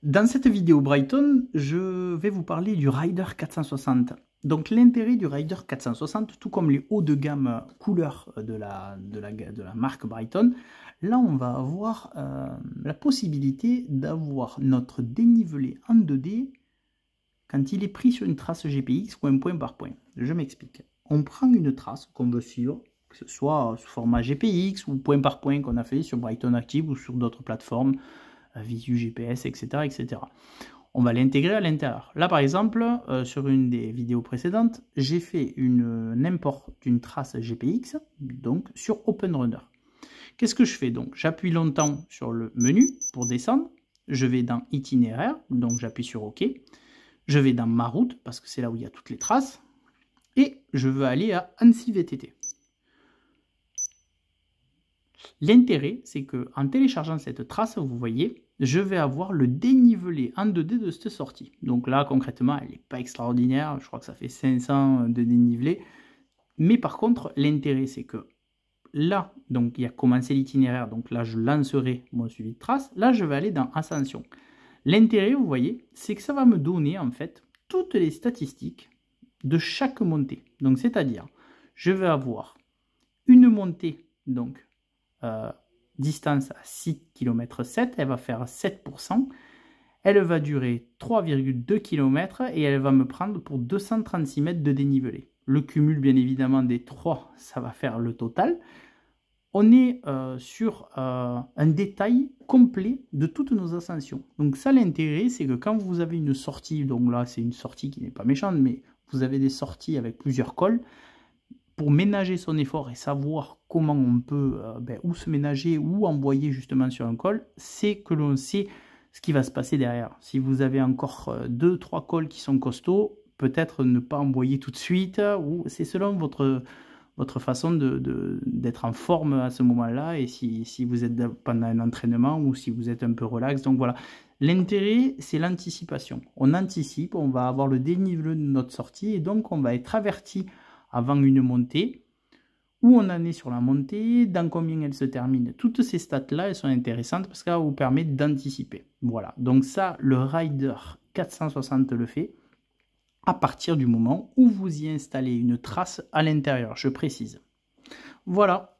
Dans cette vidéo Brighton, je vais vous parler du Rider 460. Donc l'intérêt du Rider 460, tout comme les hauts de gamme couleurs de la marque Brighton, là on va avoir la possibilité d'avoir notre dénivelé en 2D quand il est pris sur une trace GPX ou un point par point. Je m'explique. On prend une trace qu'on veut suivre, que ce soit sous format GPX ou point par point qu'on a fait sur Brighton Active ou sur d'autres plateformes, Visu GPS, etc., etc. On va l'intégrer à l'intérieur. Là, par exemple, sur une des vidéos précédentes, j'ai fait un import d'une trace GPX, donc sur OpenRunner. Qu'est-ce que je fais donc? J'appuie longtemps sur le menu pour descendre. Je vais dans Itinéraire, donc j'appuie sur OK. Je vais dans Ma route, parce que c'est là où il y a toutes les traces. Et je veux aller à Annecy VTT. L'intérêt, c'est qu'en téléchargeant cette trace, vous voyez, je vais avoir le dénivelé en 2D de cette sortie. Donc là, concrètement, elle n'est pas extraordinaire. Je crois que ça fait 500 de dénivelé. Mais par contre, l'intérêt, c'est que là, donc il y a commencé l'itinéraire. Donc là, je lancerai mon suivi de trace. Là, je vais aller dans Ascension. L'intérêt, vous voyez, c'est que ça va me donner en fait toutes les statistiques de chaque montée. Donc, c'est-à-dire, je vais avoir une montée, donc, distance à 6 km 7, elle va faire 7%, elle va durer 3,2 km et elle va me prendre pour 236 mètres de dénivelé. Le cumul, bien évidemment, des 3, ça va faire le total. On est sur un détail complet de toutes nos ascensions. Donc ça, l'intérêt, c'est que quand vous avez une sortie, donc là, c'est une sortie qui n'est pas méchante, mais vous avez des sorties avec plusieurs cols, pour ménager son effort et savoir comment on peut où se ménager ou envoyer justement sur un col, c'est que l'on sait ce qui va se passer derrière. Si vous avez encore 2-3 cols qui sont costauds, peut-être ne pas envoyer tout de suite, ou c'est selon votre façon d'être en forme à ce moment-là, et si vous êtes pendant un entraînement ou si vous êtes un peu relax. Donc voilà, l'intérêt, c'est l'anticipation. On anticipe, on va avoir le dénivelé de notre sortie, et donc on va être averti avant une montée, où on en est sur la montée, dans combien elle se termine. Toutes ces stats-là, elles sont intéressantes parce qu'elles vous permettent d'anticiper. Voilà, donc ça, le Rider 460 le fait à partir du moment où vous y installez une trace à l'intérieur, je précise. Voilà.